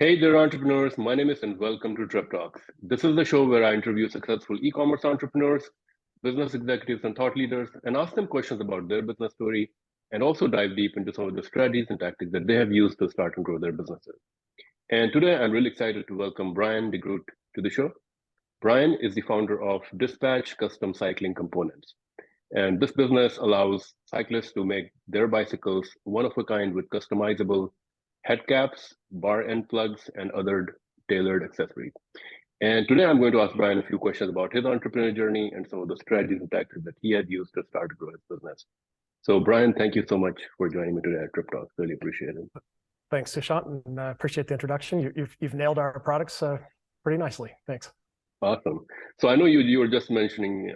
Hey there, entrepreneurs. My name is and welcome to Trep Talks. This is the show where I interview successful e-commerce entrepreneurs, business executives, and thought leaders, and ask them questions about their business story, and also dive deep into some of the strategies and tactics that they have used to start and grow their businesses. And today, I'm really excited to welcome Brian de Groodt to the show. Brian is the founder of Dispatch Custom Cycling Components. And this business allows cyclists to make their bicycles one of a kind with customizable head caps, bar end plugs, and other tailored accessories. And today I'm going to ask Brian a few questions about his entrepreneurial journey and some of the strategies and tactics that he had used to start to grow his business. So Brian, thank you so much for joining me today at Trip Talk. Really appreciate it. Thanks, Sushant, and appreciate the introduction. You've nailed our products pretty nicely. Thanks. Awesome. So I know you were just mentioning,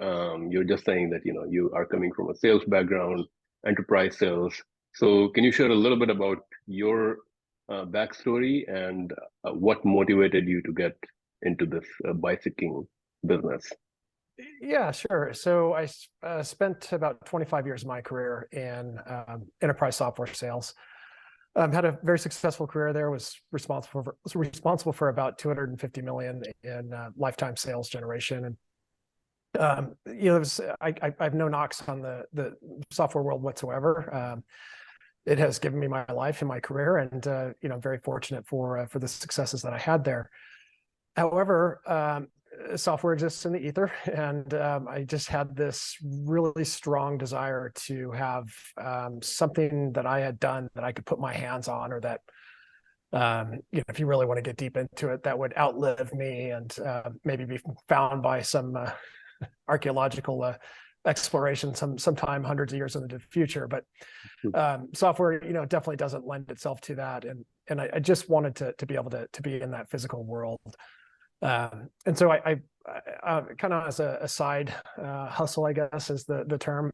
you're just saying that you are coming from a sales background, enterprise sales. So can you share a little bit about your backstory and what motivated you to get into this bicycling business? Yeah, sure. So I spent about 25 years of my career in enterprise software sales. Had a very successful career there. Was responsible for about 250 million in lifetime sales generation, and I have no knocks on the software world whatsoever. It has given me my life and my career, and I'm very fortunate for the successes that I had there. However, software exists in the ether, and I just had this really strong desire to have something that I had done that I could put my hands on, or that if you really want to get deep into it, that would outlive me and maybe be found by some archaeological exploration sometime hundreds of years into the future. But software, definitely doesn't lend itself to that, and I just wanted to be able to be in that physical world. And so I kind of as a side hustle, I guess is the term,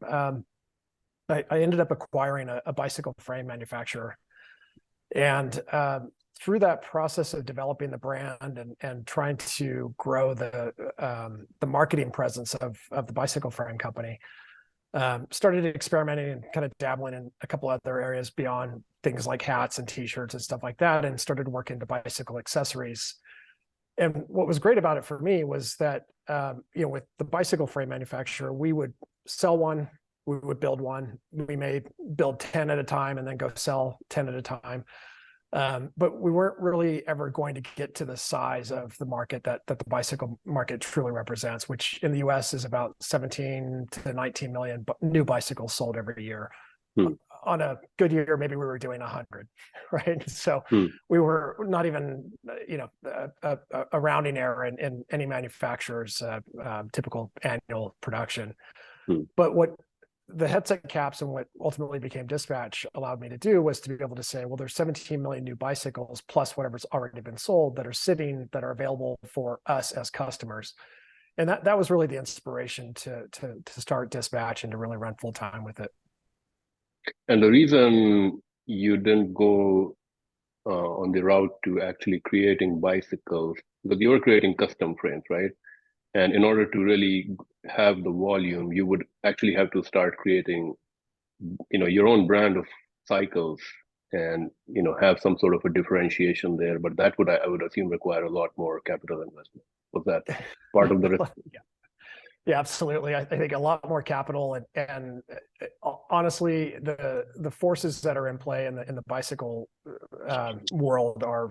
I ended up acquiring a bicycle frame manufacturer. And through that process of developing the brand and trying to grow the marketing presence of the bicycle frame company, started experimenting and kind of dabbling in a couple other areas beyond things like hats and t-shirts and stuff like that, and started working into bicycle accessories. And what was great about it for me was that, with the bicycle frame manufacturer, we would sell one, we would build one, we may build 10 at a time and then go sell 10 at a time. But we weren't really ever going to get to the size of the market that the bicycle market truly represents, which in the US is about 17 to 19 million new bicycles sold every year. On a good year, maybe we were doing 100, right? So we were not even, a rounding error in any manufacturer's typical annual production. But what the headset caps and what ultimately became Dispatch allowed me to do was to be able to say, well, there's 17 million new bicycles plus whatever's already been sold that are available for us as customers. And that was really the inspiration to start Dispatch and to really run full time with it. And the reason you didn't go on the route to actually creating bicycles, because you were creating custom frames, right? And in order to really have the volume, you would actually have to start creating, your own brand of cycles and, have some sort of a differentiation there. But that would, I would assume, require a lot more capital investment. Was that part of the risk? Yeah, absolutely. I think a lot more capital, and honestly, the forces that are in play in the bicycle world are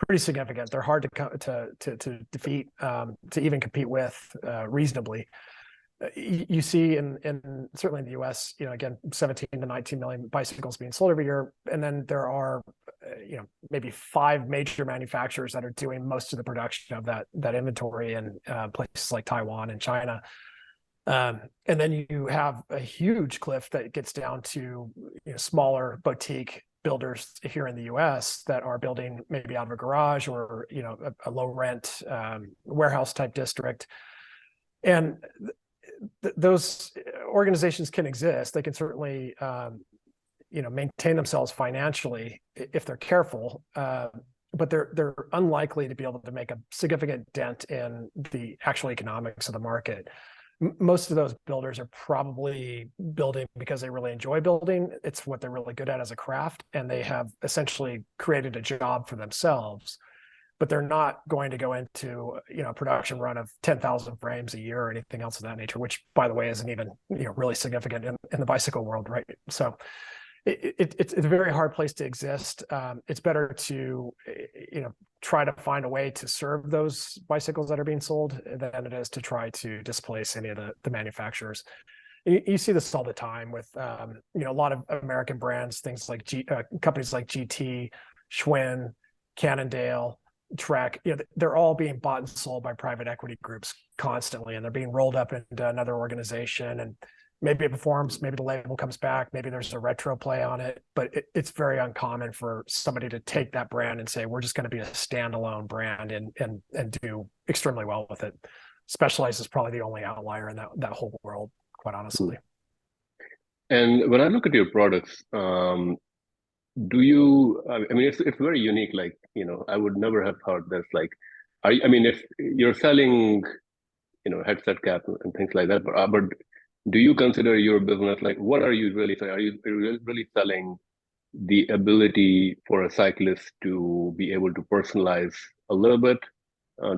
pretty significant. They're hard to defeat, to even compete with reasonably. You see in certainly in the US, again, 17 to 19 million bicycles being sold every year, and then there are maybe 5 major manufacturers that are doing most of the production of that inventory in places like Taiwan and China. And then you have a huge cliff that gets down to smaller boutique builders here in the US that are building maybe out of a garage or a low rent warehouse type district. And those organizations can exist. They can certainly maintain themselves financially if they're careful, but they're unlikely to be able to make a significant dent in the actual economics of the market. Most of those builders are probably building because they really enjoy building. It's what they're really good at as a craft, and they have essentially created a job for themselves. but they're not going to go into a production run of 10,000 frames a year or anything else of that nature, which, by the way, isn't even really significant in the bicycle world, right? So it's a very hard place to exist. It's better to try to find a way to serve those bicycles that are being sold than it is to try to displace any of the manufacturers. You see this all the time with a lot of American brands, things like companies like GT, Schwinn, Cannondale, Trek. They're all being bought and sold by private equity groups constantly, and they're being rolled up into another organization. And maybe it performs, maybe the label comes back, maybe there's a retro play on it, but it's very uncommon for somebody to take that brand and say, we're just going to be a standalone brand and do extremely well with it. Specialized is probably the only outlier in that whole world, quite honestly. And when I look at your products, do you, I mean, it's very unique. Like, I would never have thought there's like, I mean, if you're selling, headset caps and things like that, but do you consider your business, like, what are you really selling? Are you really selling the ability for a cyclist to be able to personalize a little bit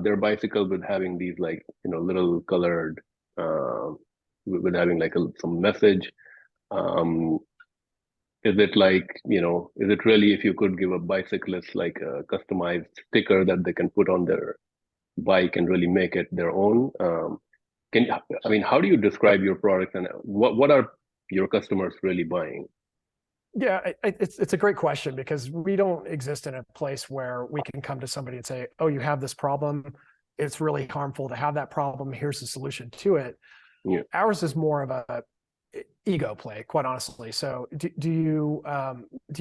their bicycle with having these, like, little colored, with having like some message? Is it like, is it really if you could give a bicyclist like a customized sticker that they can put on their bike and really make it their own? I mean, how do you describe your product, and what are your customers really buying? Yeah, it's a great question, because we don't exist in a place where we can come to somebody and say, oh, you have this problem. It's really harmful to have that problem. Here's the solution to it. Yeah. Ours is more of a ego play, quite honestly. So do you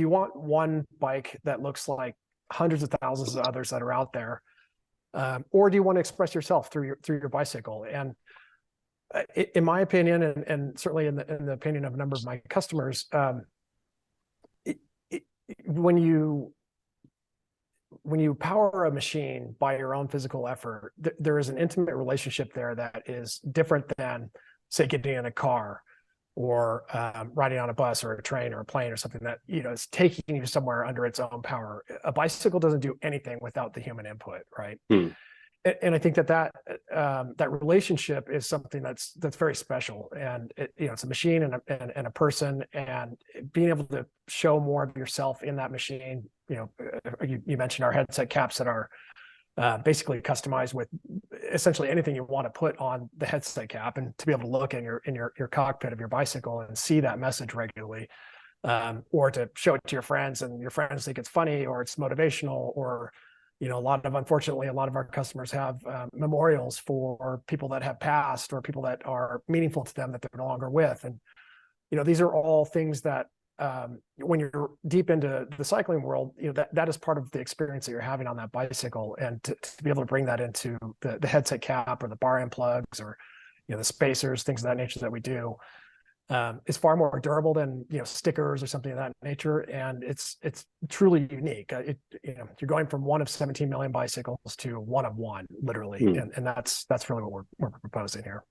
want one bike that looks like hundreds of thousands of others that are out there, or do you want to express yourself through your bicycle? And in my opinion, and certainly in the opinion of a number of my customers, when you power a machine by your own physical effort, there is an intimate relationship there that is different than, say, getting in a car or riding on a bus or a train or a plane or something that is taking you somewhere under its own power. A bicycle doesn't do anything without the human input, right? And I think that relationship is something that's very special, and it's a machine and a person, and being able to show more of yourself in that machine. You mentioned our headset caps that are basically customized with essentially anything you want to put on the headset cap, and to be able to look in your cockpit of your bicycle and see that message regularly, or to show it to your friends and your friends think it's funny or it's motivational, or unfortunately, a lot of our customers have memorials for people that have passed or people that are meaningful to them that they're no longer with. And, these are all things that when you're deep into the cycling world, that is part of the experience that you're having on that bicycle. And to be able to bring that into the headset cap or the bar end plugs or, the spacers, things of that nature that we do, is far more durable than stickers or something of that nature, and it's truly unique. You're going from one of 17 million bicycles to one of one, literally, and that's really what we're proposing here.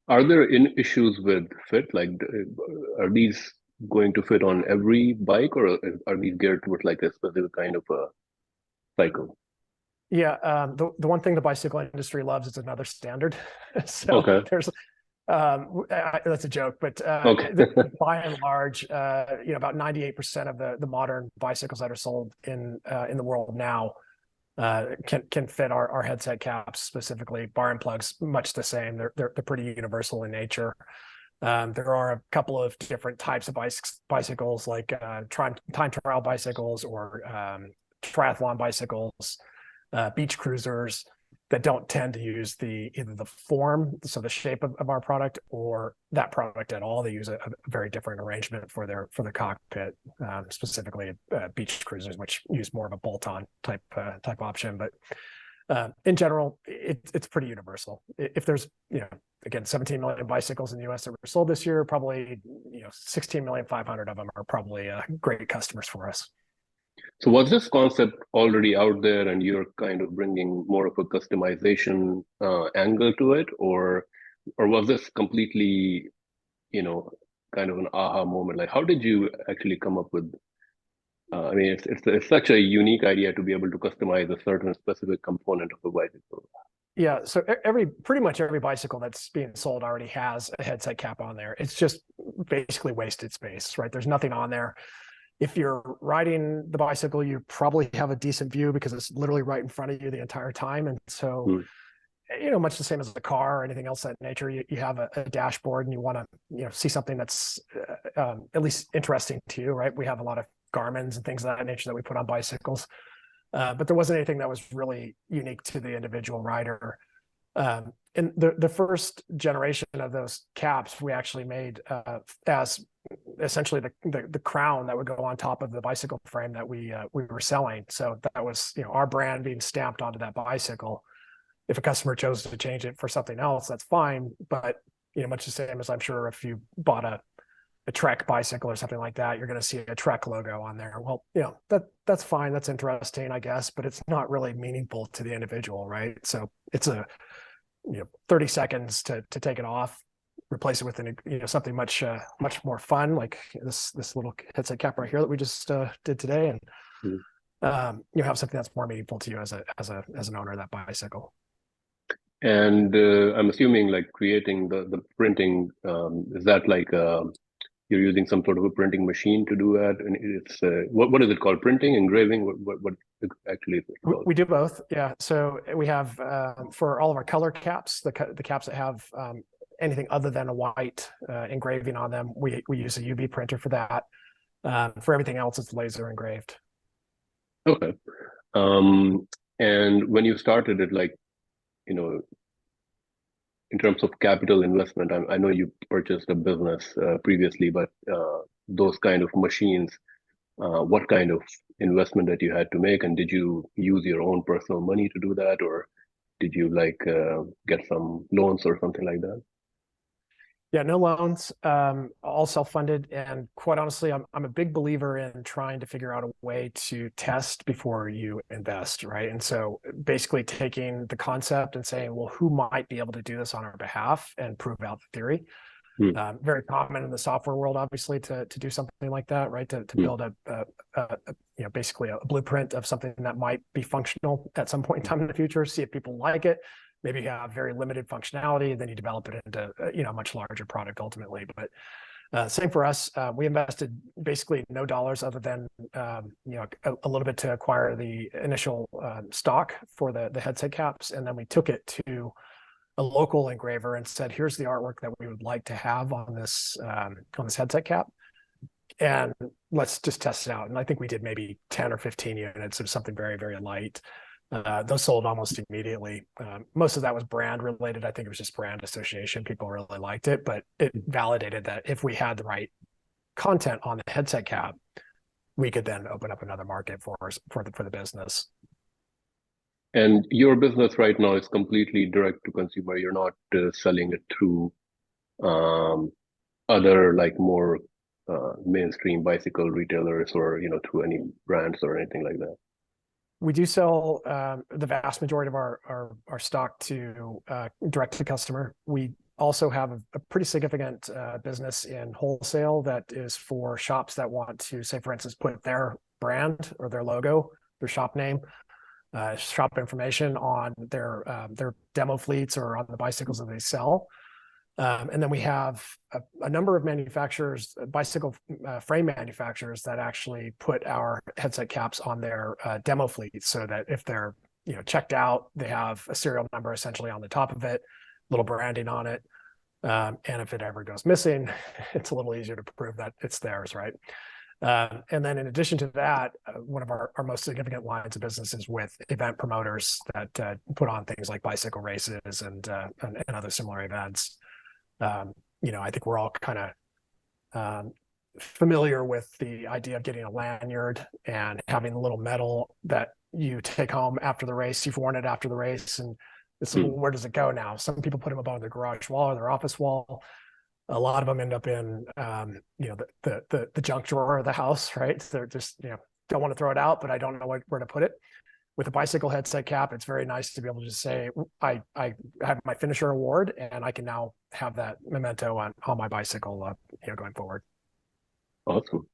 Are there issues with fit? Like, are these going to fit on every bike, or are these geared towards like a specific kind of a cycle? Yeah, the one thing the bicycle industry loves is another standard. So Okay. there's that's a joke, but by and large, about 98% of the modern bicycles that are sold in the world now can fit our headset caps, specifically bar and plugs, much the same. They're pretty universal in nature. There are a couple of different types of bicycles, like time trial bicycles or triathlon bicycles, beach cruisers, that don't tend to use either the form, so the shape of our product, or that product at all. They use a very different arrangement for the cockpit, specifically beach cruisers, which use more of a bolt-on type option. But in general, it's pretty universal. If there's again 17 million bicycles in the U.S. that were sold this year, probably 16,500,000 of them are probably great customers for us. So was this concept already out there and you're kind of bringing more of a customization angle to it, or was this completely, kind of an aha moment? Like, how did you actually come up with I mean, it's such a unique idea to be able to customize a certain specific component of a bicycle. Yeah, so pretty much every bicycle that's being sold already has a headset cap on there. It's just basically wasted space, right? There's nothing on there. If you're riding the bicycle, you probably have a decent view because it's literally right in front of you the entire time. And so, Hmm. much the same as a car or anything else of that nature, you have a dashboard and you want to, see something that's at least interesting to you, right? We have a lot of Garmins and things of that nature that we put on bicycles. But there wasn't anything that was really unique to the individual rider. And the first generation of those caps we actually made as essentially the crown that would go on top of the bicycle frame that we were selling. So that was our brand being stamped onto that bicycle. If a customer chose to change it for something else, that's fine. But much the same as I'm sure if you bought a Trek bicycle or something like that, you're going to see a Trek logo on there. Well, that's fine. That's interesting, I guess, but it's not really meaningful to the individual, right? So it's 30 seconds to take it off, replace it with something much more fun, like this little headset cap right here that we just did today, and have something that's more meaningful to you as an owner of that bicycle. And I'm assuming like creating the printing, is that like you're using some sort of a printing machine to do that? And it's what is it called? Printing, engraving? What actually is it called? We do both, yeah. So we have for all of our color caps, the caps that have anything other than a white engraving on them, we use a UV printer for that. For everything else, it's laser engraved. Okay. And when you started it, like, you know, in terms of capital investment, I know you purchased a business previously, but those kind of machines, what kind of investment that you had to make, and did you use your own personal money to do that, or did you like get some loans or something like that? Yeah, no loans, all self-funded. And quite honestly, I'm a big believer in trying to figure out a way to test before you invest, right? And so basically taking the concept and saying, well, who might be able to do this on our behalf and prove out the theory? Hmm. Very common in the software world, obviously, to do something like that, right? To Hmm. build basically a blueprint of something that might be functional at some point in time in the future, see if people like it. Maybe you have very limited functionality, and then you develop it into a much larger product ultimately. But same for us. We invested basically no dollars other than a little bit to acquire the initial stock for the headset caps, and then we took it to a local engraver and said, "Here's the artwork that we would like to have on this headset cap, and let's just test it out." And I think we did maybe 10 or 15 units of something very, very light. Those sold almost immediately. Most of that was brand related. I think it was just brand association. People really liked it, but it validated that if we had the right content on the headset cap, we could then open up another market for the business. And your business right now is completely direct to consumer. You're not selling it through um, other like more mainstream bicycle retailers or through any brands or anything like that. We do sell the vast majority of our stock to direct to customer. We also have a pretty significant business in wholesale that is for shops that want to, say, for instance, put their brand or their logo, their shop name, shop information on their demo fleets or on the bicycles that they sell. And then we have a number of manufacturers, bicycle frame manufacturers, that actually put our headset caps on their demo fleets, so that if they're checked out, they have a serial number essentially on the top of it, little branding on it, and if it ever goes missing, it's a little easier to prove that it's theirs, right? And then in addition to that, one of our most significant lines of business is with event promoters that put on things like bicycle races and other similar events. I think we're all kind of familiar with the idea of getting a lanyard and having a little medal that you take home after the race. You've worn it after the race, and it's Hmm. where does it go now? Some people put them above their garage wall or their office wall. A lot of them end up in the junk drawer of the house, right? They're just don't want to throw it out, but I don't know where to put it. With a bicycle headset cap, it's very nice to be able to just say, I have my finisher award, and I can now have that memento on my bicycle, going forward. Awesome.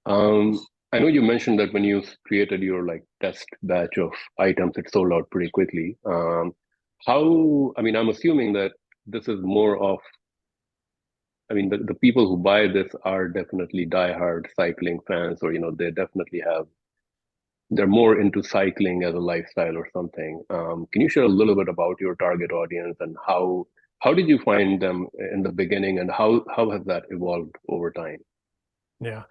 Um, I know you mentioned that when you created your like test batch of items, it sold out pretty quickly. I mean, I'm assuming that this is more of, I mean, the people who buy this are definitely diehard cycling fans, or, they definitely they're more into cycling as a lifestyle or something. Can you share a little bit about your target audience and how did you find them in the beginning, and how has that evolved over time? Yeah.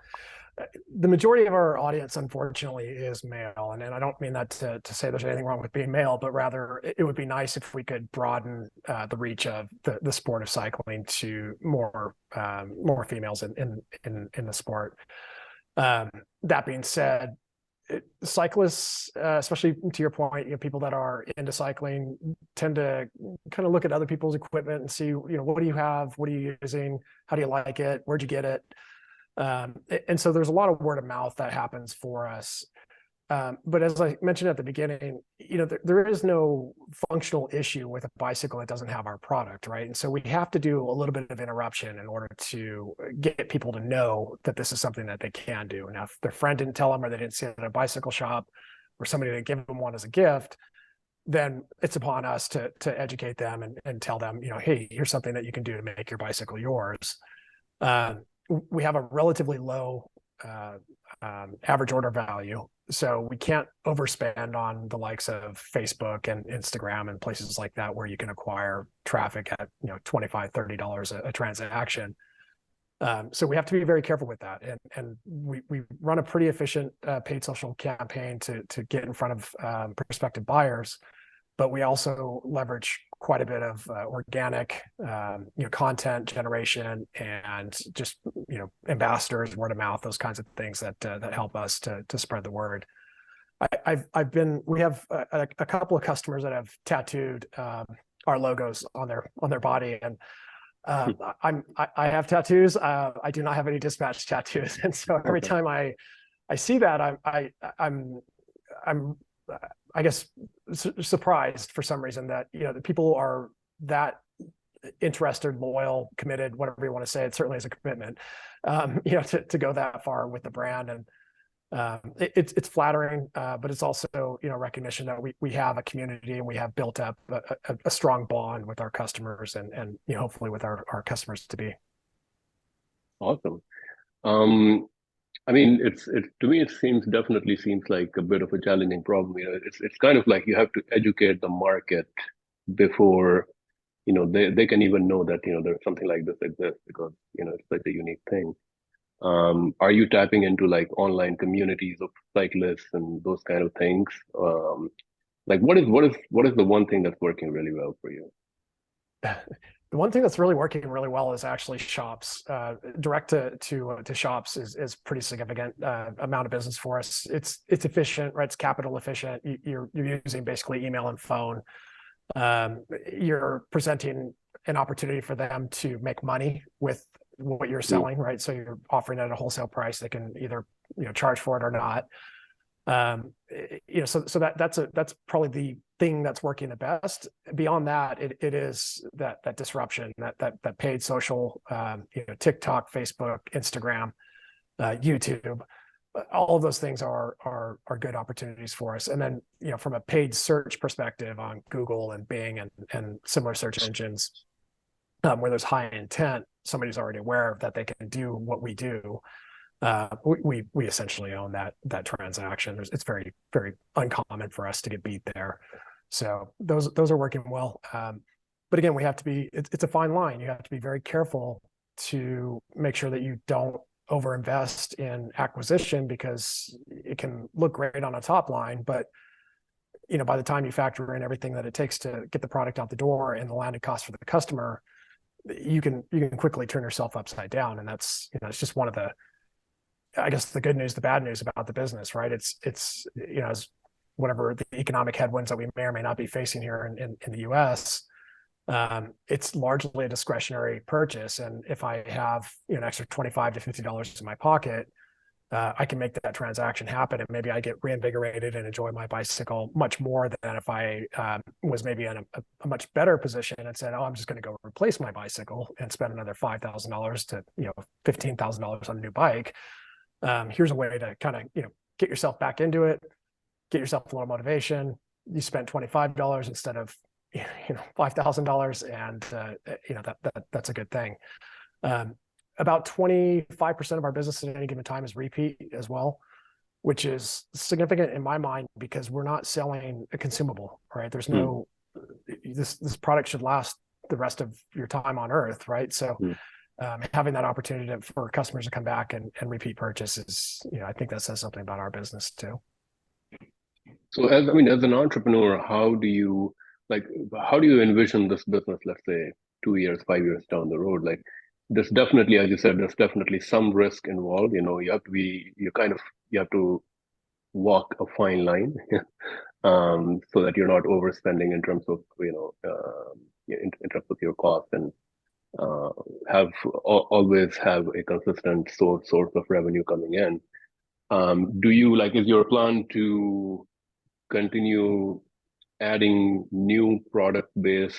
The majority of our audience, unfortunately, is male. And I don't mean that to say there's anything wrong with being male, but rather it would be nice if we could broaden the reach of the sport of cycling to more females in the sport. That being said, cyclists, especially to your point, people that are into cycling tend to kind of look at other people's equipment and see, what do you have? What are you using? How do you like it? Where'd you get it? And so there's a lot of word of mouth that happens for us. But as I mentioned at the beginning, there is no functional issue with a bicycle that doesn't have our product, right? And so we have to do a little bit of interruption in order to get people to know that this is something that they can do. Now, if their friend didn't tell them, or they didn't see it at a bicycle shop, or somebody didn't give them one as a gift, then it's upon us to educate them and tell them, hey, here's something that you can do to make your bicycle yours. We have a relatively low average order value, so we can't overspend on the likes of Facebook and Instagram and places like that where you can acquire traffic at $25-30 a transaction. So we have to be very careful with that, and we run a pretty efficient paid social campaign to get in front of prospective buyers, but we also leverage quite a bit of organic, content generation and just, ambassadors, word of mouth, those kinds of things that help us to spread the word. We have a couple of customers that have tattooed our logos on their body, and I have tattoos. I do not have any dispatch tattoos, and so every time I see that, I'm I guess surprised for some reason that the people are that interested, loyal, committed, whatever you want to say. It certainly is a commitment, to go that far with the brand, and it's flattering, but it's also recognition that we have a community and we have built up a strong bond with our customers and hopefully with our customers to be. Awesome. I mean, it to me, it definitely seems like a bit of a challenging problem. It's kind of like you have to educate the market before, they can even know that, there's something like this exists, because, it's such a unique thing. Are you tapping into like online communities of cyclists and those kind of things? Like what is the one thing that's working really well for you? The one thing that's really working really well is actually shops. Direct to shops is pretty significant amount of business for us. It's efficient, right? It's capital efficient. You're using basically email and phone. You're presenting an opportunity for them to make money with what you're selling, right? So you're offering it at a wholesale price. They can either charge for it or not. So that's probably the thing that's working the best. Beyond that, it is that disruption, that paid social, TikTok, Facebook, Instagram, YouTube. All of those things are good opportunities for us. And then from a paid search perspective on Google and Bing and similar search engines, where there's high intent, somebody's already aware that they can do what we do. We essentially own that transaction. It's very, very uncommon for us to get beat there. So those are working well. But again, it's a fine line. You have to be very careful to make sure that you don't overinvest in acquisition, because it can look great on a top line, but by the time you factor in everything that it takes to get the product out the door and the landed cost for the customer, you can quickly turn yourself upside down. And that's it's just one of the, I guess, the good news, the bad news about the business, right? It's as whatever the economic headwinds that we may or may not be facing here in the US, it's largely a discretionary purchase. And if I have an extra $25 to $50 in my pocket, I can make that transaction happen, and maybe I get reinvigorated and enjoy my bicycle much more than if I was maybe in a much better position and said, "Oh, I'm just going to go replace my bicycle and spend another $5,000 to $15,000 on a new bike." Here's a way to kind of, get yourself back into it, get yourself a little motivation. You spent $25 instead of, $5,000, and that's a good thing. About 25% of our business at any given time is repeat as well, which is significant in my mind because we're not selling a consumable, right? There's no, this product should last the rest of your time on Earth, right? So having that opportunity for customers to come back and repeat purchase is, I think that says something about our business too. So as an entrepreneur, how do you envision this business, let's say 2 years, 5 years down the road? Like there's definitely, as you said, there's definitely some risk involved. You have to walk a fine line so that you're not overspending in terms of, in terms of your cost, and always have a consistent source of revenue coming in. Is your plan to continue adding new product base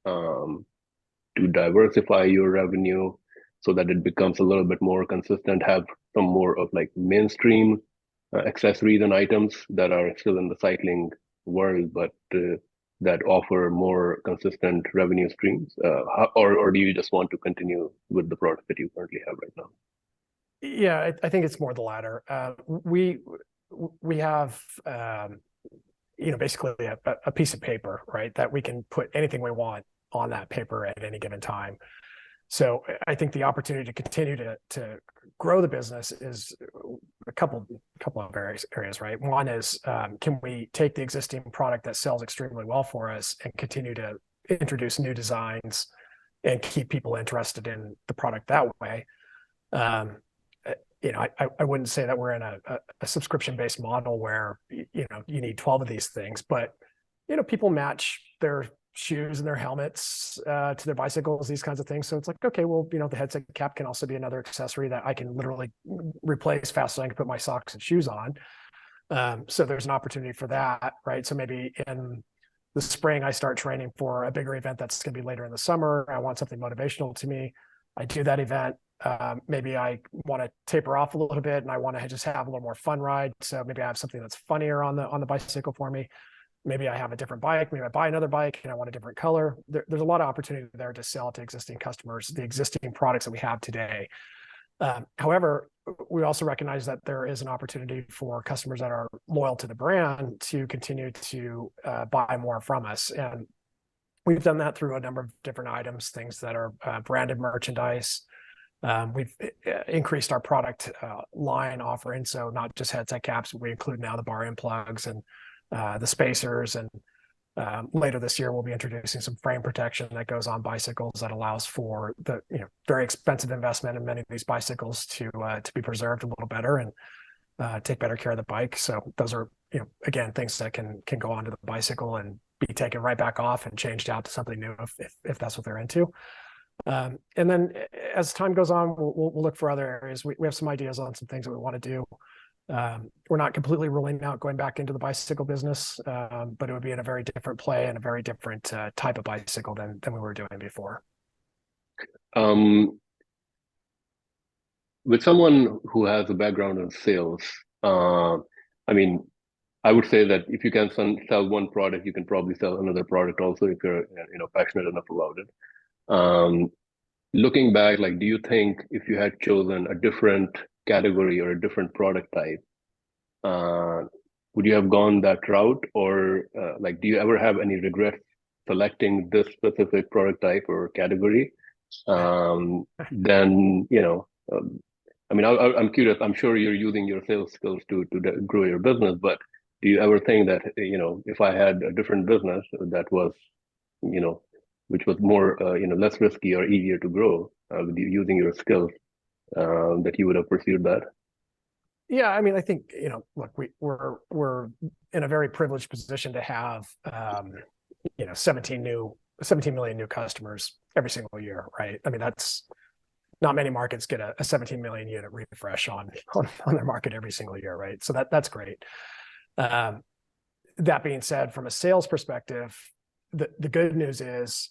to diversify your revenue so that it becomes a little bit more consistent, have some more of like mainstream accessories and items that are still in the cycling world, but that offer more consistent revenue streams? Or do you just want to continue with the product that you currently have right now? Yeah, I think it's more the latter. We have, basically a piece of paper, right, that we can put anything we want on that paper at any given time. So I think the opportunity to continue to grow the business is a couple of areas, right? One is, can we take the existing product that sells extremely well for us and continue to introduce new designs and keep people interested in the product that way? I wouldn't say that we're in a subscription-based model where you need 12 of these things, but people match their shoes and their helmets to their bicycles, these kinds of things. So it's like, okay, well, the headset cap can also be another accessory that I can literally replace fast so I can put my socks and shoes on. So there's an opportunity for that, right? So maybe in the spring, I start training for a bigger event that's going to be later in the summer. I want something motivational to me. I do that event. Maybe I want to taper off a little bit and I want to just have a little more fun ride. So maybe I have something that's funnier on the bicycle for me. Maybe I have a different bike. Maybe I buy another bike and I want a different color. There's a lot of opportunity there to sell to existing customers, the existing products that we have today. However, we also recognize that there is an opportunity for customers that are loyal to the brand to continue to buy more from us. And we've done that through a number of different items, things that are branded merchandise. We've increased our product line offering. So not just headset caps, but we include now the bar end plugs and the spacers. And later this year, we'll be introducing some frame protection that goes on bicycles that allows for the very expensive investment in many of these bicycles to be preserved a little better and take better care of the bike. So those are again things that can go onto the bicycle and be taken right back off and changed out to something new if that's what they're into. And then as time goes on, we'll look for other areas. We have some ideas on some things that we want to do. We're not completely ruling out going back into the bicycle business, but it would be in a very different play and a very different type of bicycle than we were doing before. With someone who has a background in sales, I would say that if you can sell one product, you can probably sell another product also if you're passionate enough about it. Looking back, do you think if you had chosen a different category or a different product type, would you have gone that route? Or do you ever have any regret selecting this specific product type or category? I'm curious. I'm sure you're using your sales skills to grow your business, but do you ever think that if I had a different business that was which was more less risky or easier to grow with using your skills, that you would have pursued that? Yeah, I think look, we're in a very privileged position to have 17 million new customers every single year, right? That's not many markets get a 17 million unit refresh on their market every single year, right? So that's great. That being said, from a sales perspective, the good news is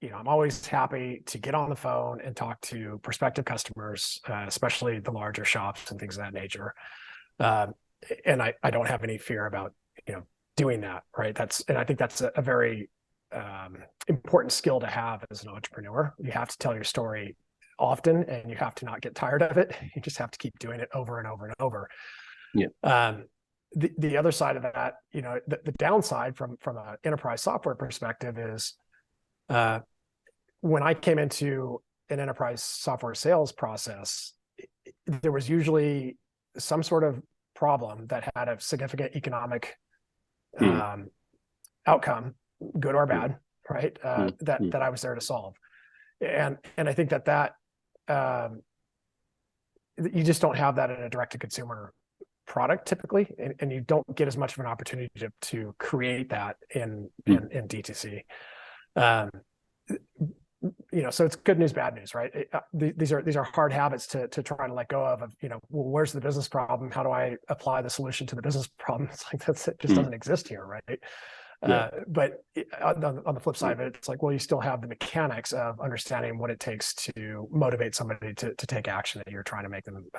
I'm always happy to get on the phone and talk to prospective customers, especially the larger shops and things of that nature. And I don't have any fear about, doing that, right? And I think that's a very important skill to have as an entrepreneur. You have to tell your story often, and you have to not get tired of it. You just have to keep doing it over and over and over. Yeah. The other side of that, the downside from an enterprise software perspective is when I came into an enterprise software sales process, there was usually some sort of problem that had a significant economic outcome, good or bad, right? That I was there to solve. And I think that you just don't have that in a direct to consumer product typically, and you don't get as much of an opportunity to create that in D2C. So it's good news, bad news, right? These are hard habits to try to let go of, well, where's the business problem? How do I apply the solution to the business problem? It's like it just doesn't exist here, right? Yeah. But on the flip side of it, it's like, well, you still have the mechanics of understanding what it takes to motivate somebody to take action that you're trying to make them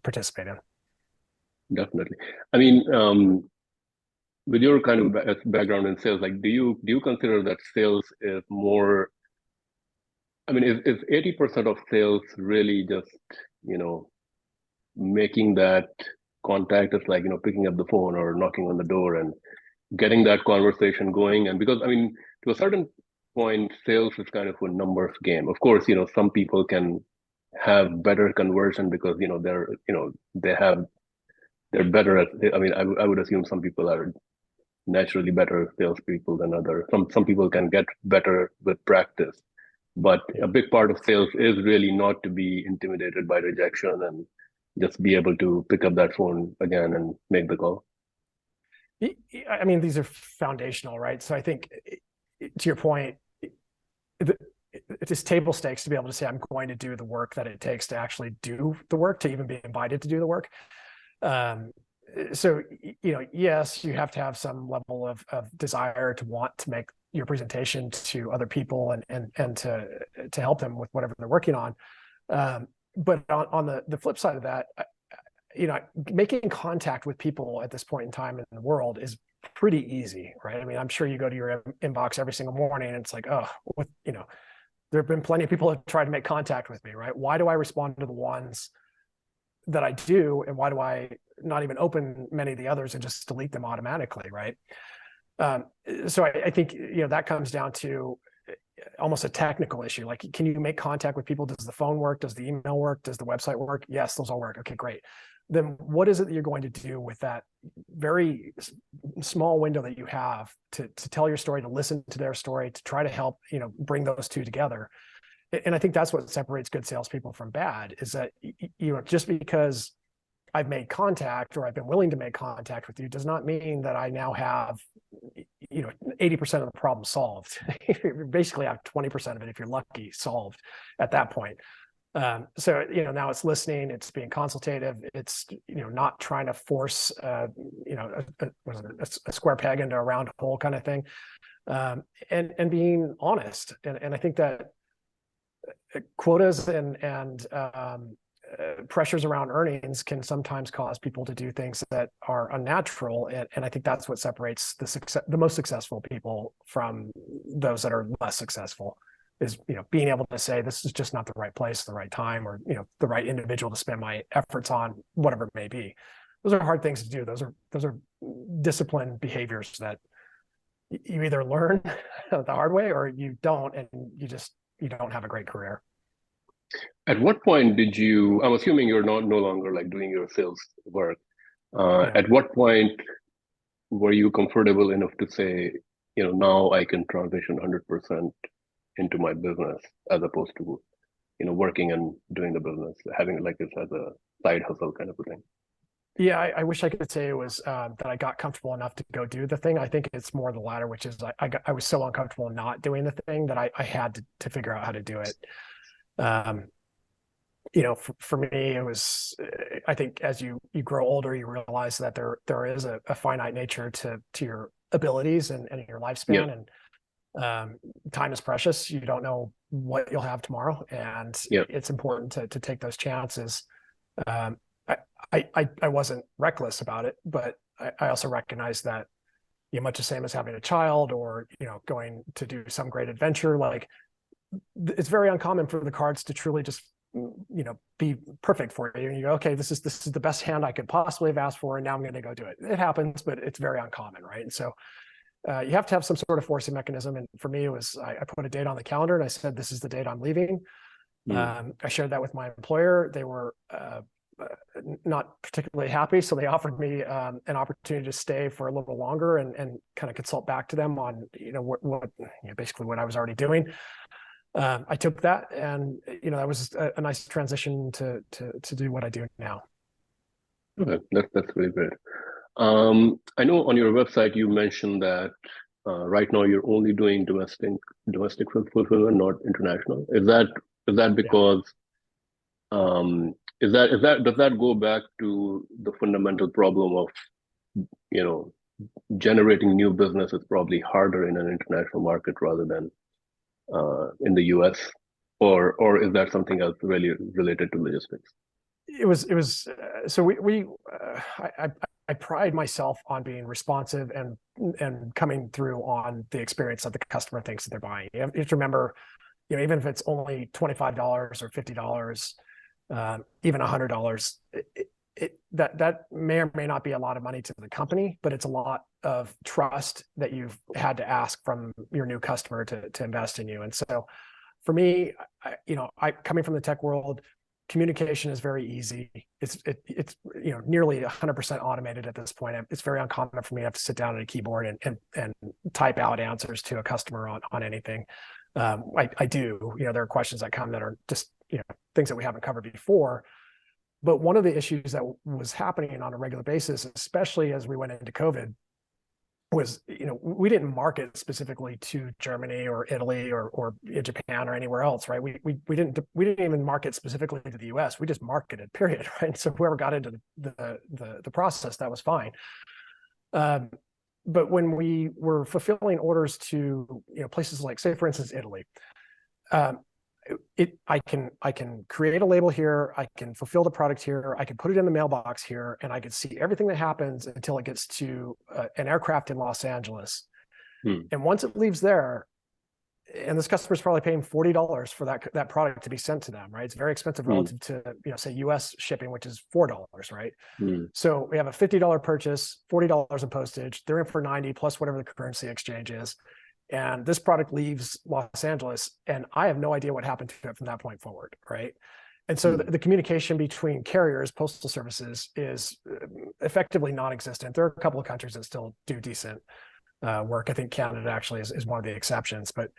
participate in. Definitely. I mean, with your kind of background in sales, like, do you consider that sales is more? I mean, is 80% of sales really just making that contact? It's like picking up the phone or knocking on the door and getting that conversation going. And because I mean, to a certain point, sales is kind of a numbers game. Of course, some people can have better conversion because they're better at. I mean, I would assume some people are naturally better salespeople than others. Some people can get better with practice, but a big part of sales is really not to be intimidated by rejection and just be able to pick up that phone again and make the call. I mean, these are foundational, right? So I think, to your point, it's just table stakes to be able to say, I'm going to do the work that it takes to actually do the work, to even be invited to do the work. So, yes, you have to have some level of desire to want to make your presentation to other people and to help them with whatever they're working on. But on the flip side of that, making contact with people at this point in time in the world is pretty easy, right? I mean, I'm sure you go to your inbox every single morning and it's like, there have been plenty of people who have tried to make contact with me, right? Why do I respond to the ones that I do, and why do I not even open many of the others and just delete them automatically, right? So I think that comes down to almost a technical issue. Like, can you make contact with people? Does the phone work? Does the email work? Does the website work? Yes, those all work. Okay, great. Then what is it that you're going to do with that very small window that you have to tell your story, to listen to their story, to try to help bring those two together? And I think that's what separates good salespeople from bad, is that just because I've made contact or I've been willing to make contact with you does not mean that I now have 80% of the problem solved. You basically have 20% of it, if you're lucky, solved at that point. So now it's listening, it's being consultative, it's not trying to force a square peg into a round hole kind of thing, and being honest. And I think that quotas and pressures around earnings can sometimes cause people to do things that are unnatural, and I think that's what separates the most successful people from those that are less successful. Is being able to say, this is just not the right place, the right time, or the right individual to spend my efforts on, whatever it may be. Those are hard things to do. Those are disciplined behaviors that you either learn the hard way or you don't, and you don't have a great career. At what point did you? I'm assuming you're no longer like doing your sales work. Yeah. At what point were you comfortable enough to say, now I can transition 100% into my business, as opposed to working and doing the business, having like this as a side hustle kind of a thing? Yeah, I wish I could say it was that I got comfortable enough to go do the thing. I think it's more the latter, which is I was so uncomfortable not doing the thing that I had to figure out how to do it. For me, it was, I think as you grow older, you realize that there is a finite nature to your abilities and your lifespan. Time is precious. You don't know what you'll have tomorrow, and Yeah. it's important to take those chances. Um, I wasn't reckless about it, but I also recognize that, much the same as having a child or going to do some great adventure. Like, it's very uncommon for the cards to truly just be perfect for you. And you go, okay, this is the best hand I could possibly have asked for, and now I'm going to go do it. It happens, but it's very uncommon, right? And so you have to have some sort of forcing mechanism. And for me, it was I put a date on the calendar and I said, this is the date I'm leaving. I shared that with my employer. They were not particularly happy, so they offered me an opportunity to stay for a little longer and kind of consult back to them on what basically what I was already doing. I took that, and that was a nice transition to do what I do now. Okay, that's really great. I know on your website you mentioned that right now you're only doing domestic fulfillment, not international. Is that because does that go back to the fundamental problem of generating new business is probably harder in an international market rather than in the US, or is that something else really related to logistics? It was so we I pride myself on being responsive and coming through on the experience that the customer thinks that they're buying. You have to remember, even if it's only $25 or $50, even $100, that may or may not be a lot of money to the company, but it's a lot of trust that you've had to ask from your new customer to invest in you. And so for me, I coming from the tech world, communication is very easy. It's nearly 100% automated at this point. It's very uncommon for me to have to sit down at a keyboard and type out answers to a customer on anything. I do. There are questions that come that are just things that we haven't covered before. But one of the issues that was happening on a regular basis, especially as we went into COVID, was we didn't market specifically to Germany or Italy or Japan or anywhere else, right? We didn't even market specifically to the US. We just marketed, period, right? So whoever got into the process, that was fine. But when we were fulfilling orders to places like, say, for instance, Italy, I can create a label here, I can fulfill the product here, I can put it in the mailbox here, and I can see everything that happens until it gets to an aircraft in Los Angeles. And once it leaves there, and this customer is probably paying $40 for that product to be sent to them, right? It's very expensive relative to say US shipping, which is $4, right? So we have a $50 purchase, $40 in postage. They're in for 90 plus whatever the currency exchange is. And this product leaves Los Angeles, and I have no idea what happened to it from that point forward, right? And so the communication between carriers, postal services, is effectively non-existent. There are a couple of countries that still do decent work. I think Canada actually is one of the exceptions, but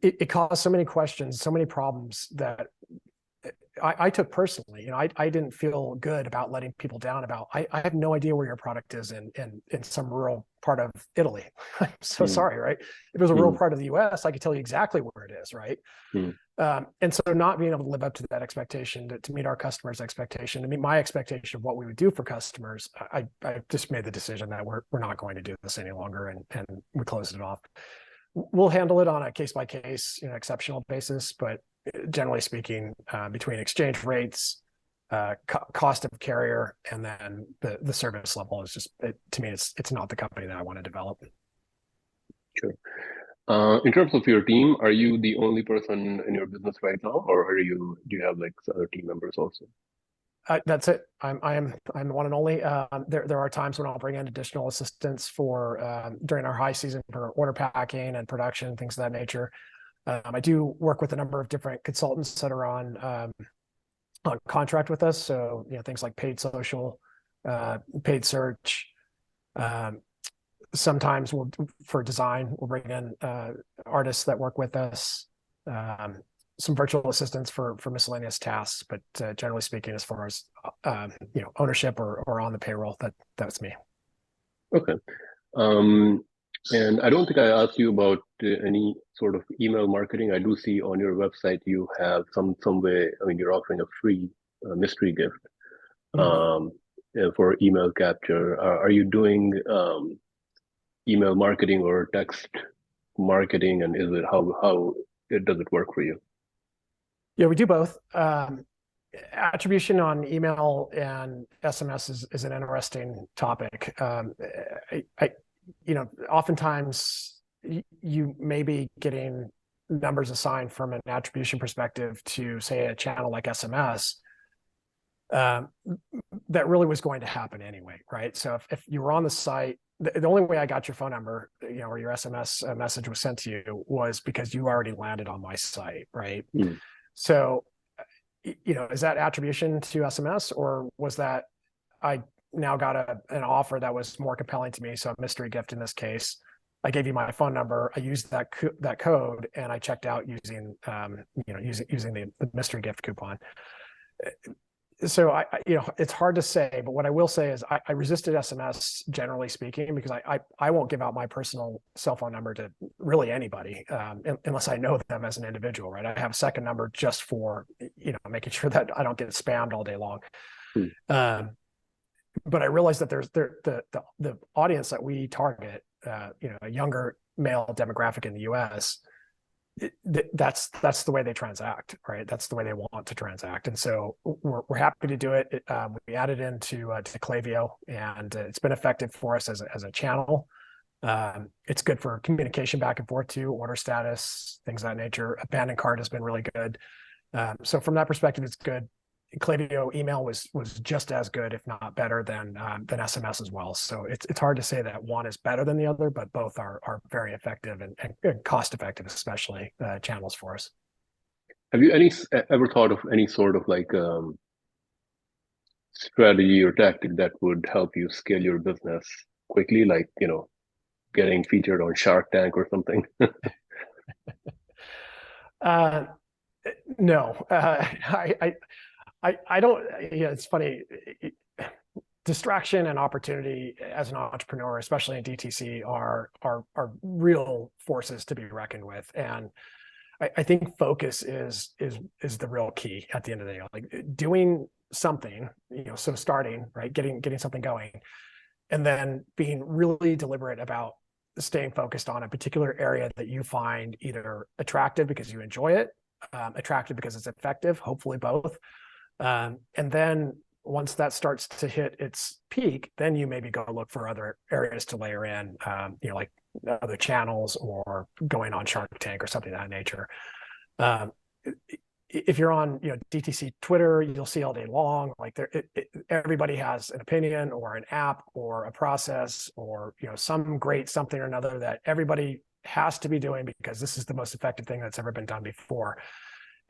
it caused so many questions, so many problems that I took personally. I didn't feel good about letting people down about, I have no idea where your product is in some rural part of Italy. I'm so sorry, right? If it was a rural part of the US, I could tell you exactly where it is, right? And so not being able to live up to that expectation, to meet our customers' expectation, to meet my expectation of what we would do for customers, I just made the decision that we're not going to do this any longer, and we closed it off. We'll handle it on a case-by-case, exceptional basis, but generally speaking, between exchange rates, cost of carrier, and then the service level is just, to me, it's not the company that I want to develop. Sure. In terms of your team, are you the only person in your business right now, or do you have like other team members also? That's it. I'm the one and only. There are times when I'll bring in additional assistance for during our high season for order packing and production, things of that nature. I do work with a number of different consultants that are on contract with us. So things like paid social, paid search. Sometimes for design, we'll bring in artists that work with us. Some virtual assistants for miscellaneous tasks, but generally speaking, as far as ownership or on the payroll, that's me. Okay. And I don't think I asked you about any sort of email marketing. I do see on your website you have some way. I mean, you're offering a free mystery gift for email capture. Are you doing email marketing or text marketing, and is it how does it work for you? Yeah, we do both. Attribution on email and SMS is an interesting topic. Oftentimes you may be getting numbers assigned from an attribution perspective to, say, a channel like SMS. That really was going to happen anyway, right? So if you were on the site, the only way I got your phone number, or your SMS message was sent to you was because you already landed on my site, right? Mm. So, is that attribution to SMS, or was that I now got an offer that was more compelling to me? So a mystery gift in this case. I gave you my phone number. I used that code, and I checked out using the mystery gift coupon. So it's hard to say, but what I will say is I resisted SMS generally speaking, because I won't give out my personal cell phone number to really anybody unless I know them as an individual, right? I have a second number just for making sure that I don't get spammed all day long. But I realized that there's the audience that we target, a younger male demographic in the U.S. That's the way they transact, right? That's the way they want to transact, and so we're happy to do it. We added into Klaviyo, and it's been effective for us as a channel. It's good for communication back and forth too, order status, things of that nature. Abandoned cart has been really good. So from that perspective, it's good. Klaviyo email was just as good, if not better, than SMS as well. So it's hard to say that one is better than the other, but both are very effective and cost effective, especially channels for us. Have you ever thought of any sort of strategy or tactic that would help you scale your business quickly, like getting featured on Shark Tank or something? No, I don't. Yeah, it's funny. Distraction and opportunity as an entrepreneur, especially in DTC, are real forces to be reckoned with, and I think focus is the real key at the end of the day. Like doing something, so starting, right, getting something going, and then being really deliberate about staying focused on a particular area that you find either attractive because you enjoy it, attractive because it's effective, hopefully both. And then once that starts to hit its peak, then you maybe go look for other areas to layer in, like other channels or going on Shark Tank or something of that nature. If you're on, DTC Twitter, you'll see all day long, like everybody has an opinion or an app or a process or, some great something or another that everybody has to be doing because this is the most effective thing that's ever been done before.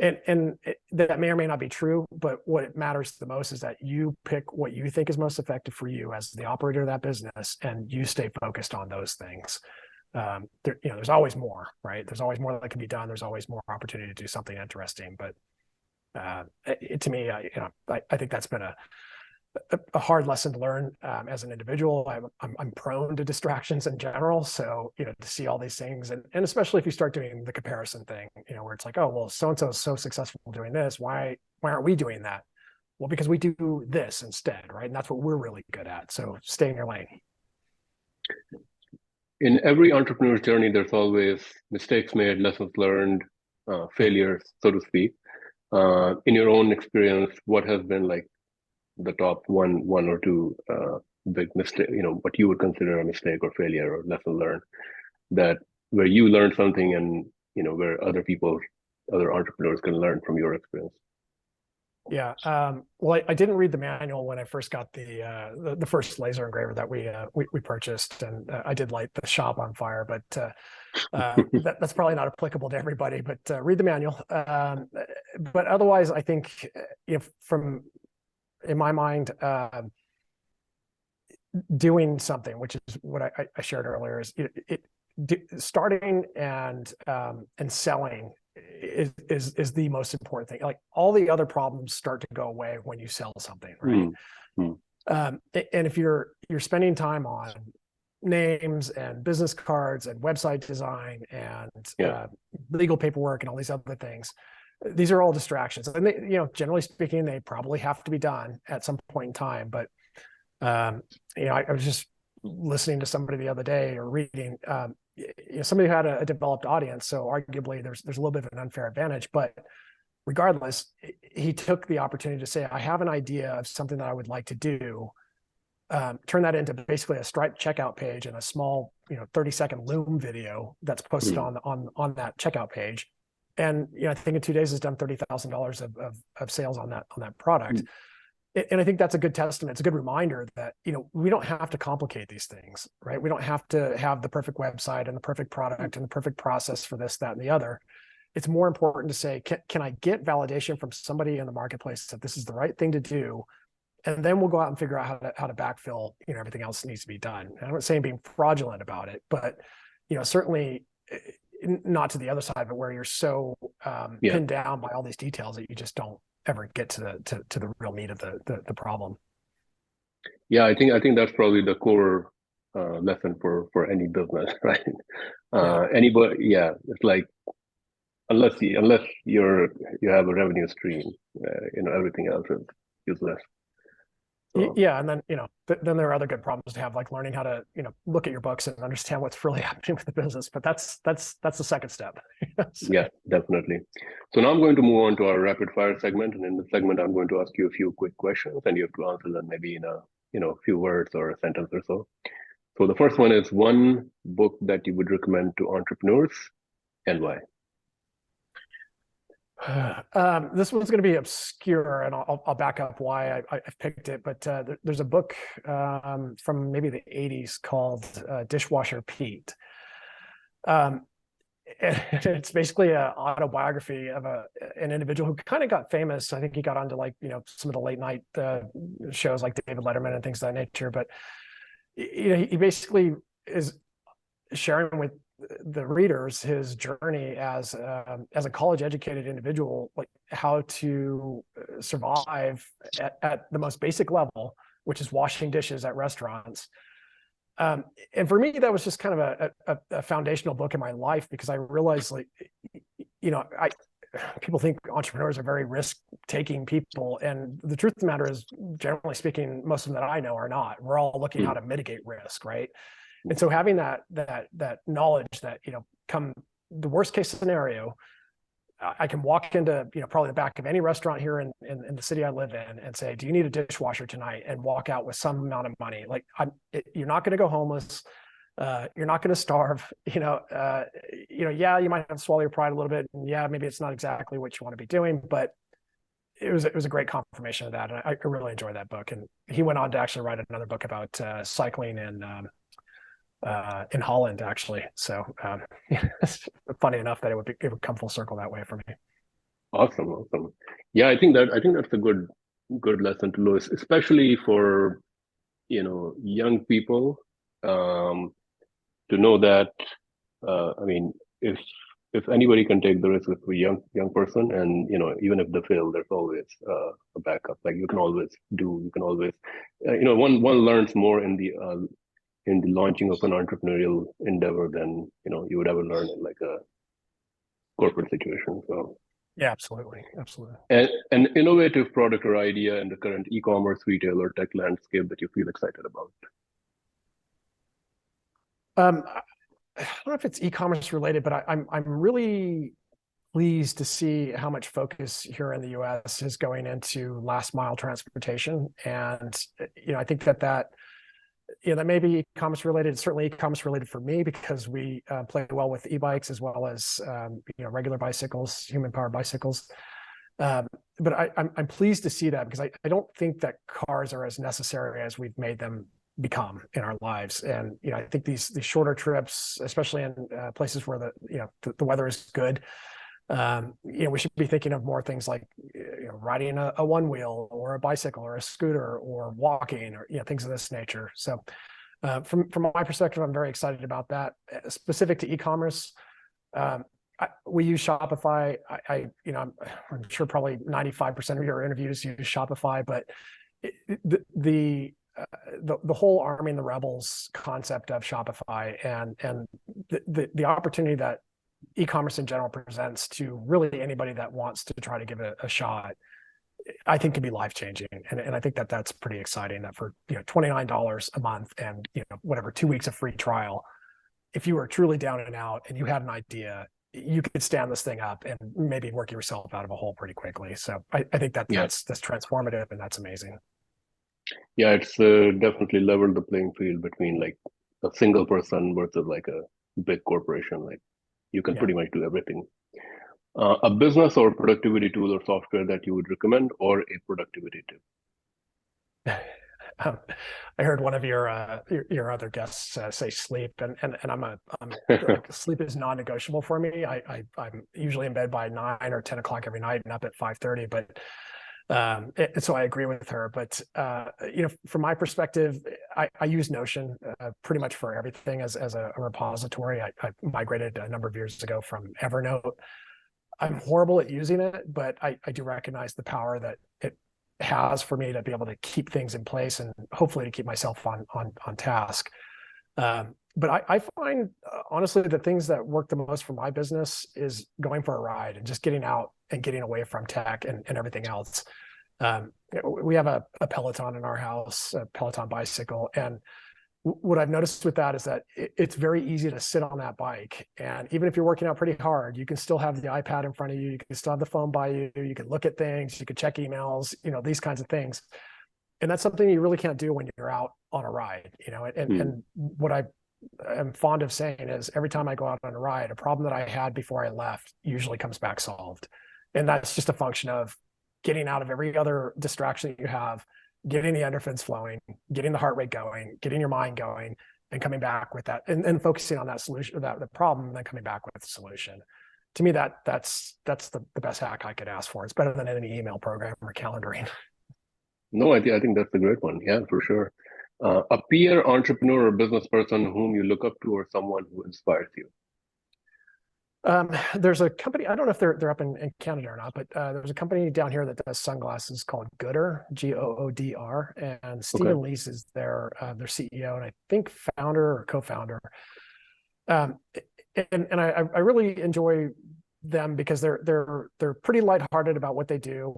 And that may or may not be true, but what matters the most is that you pick what you think is most effective for you as the operator of that business, and you stay focused on those things. There's always more, right? There's always more that can be done. There's always more opportunity to do something interesting. But to me, I think that's been a hard lesson to learn as an individual. I'm prone to distractions in general. So, to see all these things, and especially if you start doing the comparison thing, where it's like, oh, well, so-and-so is so successful doing this. Why aren't we doing that? Well, because we do this instead, right? And that's what we're really good at. So stay in your lane. In every entrepreneur's journey, there's always mistakes made, lessons learned, failures, so to speak. In your own experience, what has been the top one or two big mistake, what you would consider a mistake or failure or lesson learned, that where you learned something and where other entrepreneurs can learn from your experience? Yeah. Well, I didn't read the manual when I first got the first laser engraver that we purchased, and I did light the shop on fire. But that's probably not applicable to everybody. But read the manual. But otherwise, I think in my mind, doing something, which is what I shared earlier, is starting and selling is the most important thing. Like all the other problems start to go away when you sell something, right? And if you're spending time on names and business cards and website design and legal paperwork and all these other things, these are all distractions, and they, generally speaking, they probably have to be done at some point in time. But I was just listening to somebody the other day or reading, somebody who had a developed audience. So arguably there's a little bit of an unfair advantage, but regardless, he took the opportunity to say, I have an idea of something that I would like to do. Turn that into basically a Stripe checkout page and a small, 30-second Loom video that's posted on that checkout page. And I think in 2 days has done $30,000 of sales on that product. And I think that's a good testament. It's a good reminder that we don't have to complicate these things, right? We don't have to have the perfect website and the perfect product and the perfect process for this, that, and the other. It's more important to say, can I get validation from somebody in the marketplace that this is the right thing to do? And then we'll go out and figure out how to backfill, everything else that needs to be done. And I'm not saying being fraudulent about it, but, certainly not to the other side of it where you're so pinned down by all these details that you just don't ever get to the real meat of the problem. Yeah, I think that's probably the core lesson for any business, right? Anybody, it's like, unless you have a revenue stream, everything else is useless. So. Yeah, and then then there are other good problems to have, like learning how to look at your books and understand what's really happening with the business. But that's the second step. So. Yeah, definitely. So now I'm going to move on to our rapid fire segment, and in the segment I'm going to ask you a few quick questions, and you have to answer them maybe in a few words or a sentence or so. So the first one is one book that you would recommend to entrepreneurs, and why? This one's going to be obscure, and I'll back up why I've picked it. But there's a book from maybe the 80s called Dishwasher Pete. It's basically an autobiography of an individual who kind of got famous. I think he got onto some of the late night shows like David Letterman and things of that nature. But he basically is sharing with the readers his journey as a college educated individual, like how to survive at the most basic level, which is washing dishes at restaurants. And for me, that was just kind of a foundational book in my life, because I realized people think entrepreneurs are very risk-taking people, and the truth of the matter is, generally speaking, most of them that I know are not. We're all looking how to mitigate risk, right? And so having that knowledge that come the worst case scenario, I can walk into probably the back of any restaurant here in the city I live in and say, do you need a dishwasher tonight? And walk out with some amount of money. Like you're not going to go homeless. You're not going to starve. Yeah, you might have to swallow your pride a little bit, and yeah, maybe it's not exactly what you want to be doing, but it was a great confirmation of that, and I really enjoyed that book. And he went on to actually write another book about cycling in Holland, actually. So it's funny enough that it would come full circle that way for me. Awesome. Yeah, I think that's a good lesson to learn, especially for young people, to know that I mean, if anybody can take the risk with a young person, and even if they fail, there's always a backup. Like you can always one learns more in the launching of an entrepreneurial endeavor than you would ever learn in like a corporate situation. So yeah, absolutely. And an innovative product or idea in the current e-commerce, retail, or tech landscape that you feel excited about. I don't know if it's e-commerce related, but I'm really pleased to see how much focus here in the U.S. is going into last mile transportation, and I think that may be e-commerce related. It's certainly e-commerce related for me, because we play well with e-bikes as well as regular bicycles, human-powered bicycles. But I'm pleased to see that, because I don't think that cars are as necessary as we've made them become in our lives. And I think these shorter trips, especially in places where the weather is good, we should be thinking of more things like riding a one wheel or a bicycle or a scooter or walking or things of this nature. So from my perspective, I'm very excited about that. Specific to e-commerce, we use Shopify. I'm sure probably 95% of your interviews use Shopify, but the whole arming the rebels concept of Shopify and the opportunity that e-commerce in general presents to really anybody that wants to try to give it a shot I think can be life-changing. And I think that that's pretty exciting, that for $29 a month and whatever 2 weeks of free trial, if you were truly down and out and you had an idea, you could stand this thing up and maybe work yourself out of a hole pretty quickly. So I think that that's transformative, and that's amazing. Yeah, it's definitely leveled the playing field between like a single person versus like a big corporation. Like you can pretty much do everything. A business or productivity tool or software that you would recommend, or a productivity tip? I heard one of your other guests say sleep, and I'm like, sleep is non-negotiable for me. I'm usually in bed by 9 or 10 o'clock every night and up at 5:30. But so I agree with her. But from my perspective, I use Notion pretty much for everything as a repository. I migrated a number of years ago from Evernote. I'm horrible at using it, but I do recognize the power that it has for me to be able to keep things in place and hopefully to keep myself on task. But I find, honestly, the things that work the most for my business is going for a ride and just getting out and getting away from tech and everything else. We have a Peloton in our house, a Peloton bicycle. And what I've noticed with that is that it's very easy to sit on that bike. And even if you're working out pretty hard, you can still have the iPad in front of you. You can still have the phone by you. You can look at things. You can check emails, these kinds of things. And that's something you really can't do when you're out on a ride, and what I am fond of saying is every time I go out on a ride, a problem that I had before I left usually comes back solved. And that's just a function of getting out of every other distraction that you have, getting the endorphins flowing, getting the heart rate going, getting your mind going, and coming back with that, and focusing on that solution, the problem, and then coming back with the solution. To me, that's the best hack I could ask for. It's better than any email program or calendaring. No, I think that's a great one. Yeah, for sure. A peer entrepreneur or business person whom you look up to, or someone who inspires you. There's a company, I don't know if they're up in Canada or not, but there's a company down here that does sunglasses called Gooder, Goodr, and Stephen Lease is their CEO, and I think founder or co-founder. And I really enjoy them because they're pretty lighthearted about what they do.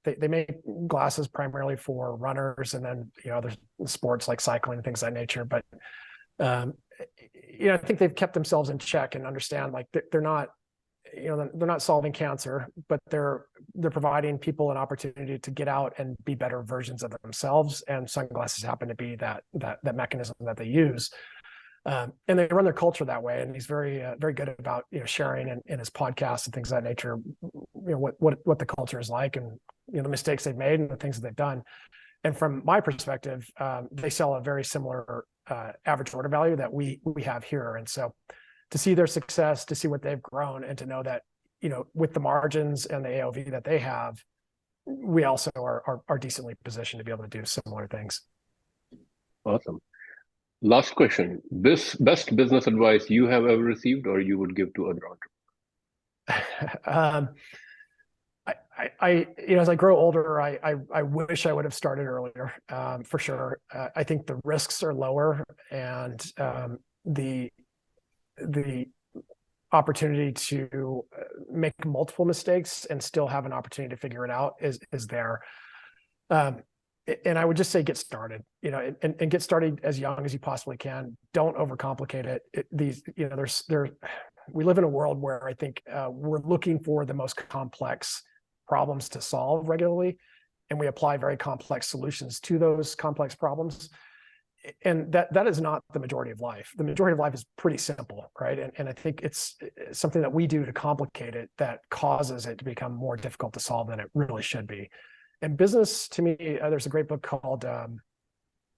They make glasses primarily for runners, and then other sports like cycling and things of that nature. But I think they've kept themselves in check and understand like they're not solving cancer, but they're providing people an opportunity to get out and be better versions of themselves. And sunglasses happen to be that mechanism that they use. And they run their culture that way. And he's very good about sharing in his podcast and things of that nature, what the culture is like, and the mistakes they've made and the things that they've done. And from my perspective, they sell a very similar average order value that we have here. And so to see their success, to see what they've grown, and to know that with the margins and the AOV that they have, we also are decently positioned to be able to do similar things. Awesome. Last question. This best business advice you have ever received or you would give to other entrepreneurs? As I grow older, I wish I would have started earlier, for sure. I think the risks are lower, and the opportunity to make multiple mistakes and still have an opportunity to figure it out is there. And I would just say get started, and get started as young as you possibly can. Don't overcomplicate it. We live in a world where I think we're looking for the most complex problems to solve regularly, and we apply very complex solutions to those complex problems. And that is not the majority of life. The majority of life is pretty simple, right? And I think it's something that we do to complicate it that causes it to become more difficult to solve than it really should be. And business, to me, there's a great book called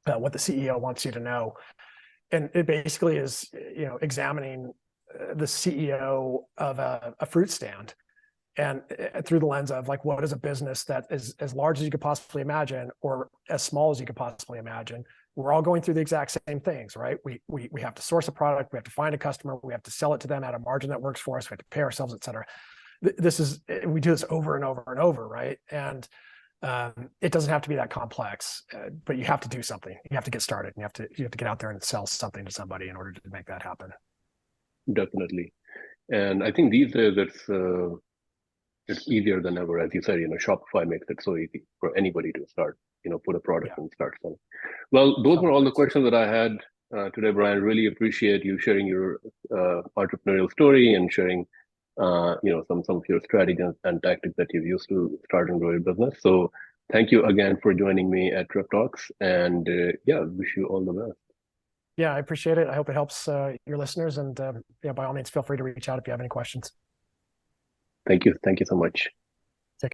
What the CEO Wants You to Know. And it basically is, examining the CEO of a fruit stand, and through the lens of like, what is a business that is as large as you could possibly imagine or as small as you could possibly imagine? We're all going through the exact same things, right? We have to source a product, we have to find a customer, we have to sell it to them at a margin that works for us, we have to pay ourselves, et cetera. We do this over and over and over, right? And it doesn't have to be that complex, but you have to do something. You have to get started. You have to get out there and sell something to somebody in order to make that happen. Definitely. And I think these days it's easier than ever. As you said, Shopify makes it so easy for anybody to start, put a product Yeah. and start selling. Well, those were all the Self-employed. questions that I had today, Brian. Really appreciate you sharing your entrepreneurial story and sharing, some of your strategies and tactics that you've used to start and grow your business. So thank you again for joining me at Trep Talks, and yeah, wish you all the best. Yeah, I appreciate it. I hope it helps your listeners. And yeah, by all means, feel free to reach out if you have any questions. Thank you. Thank you so much.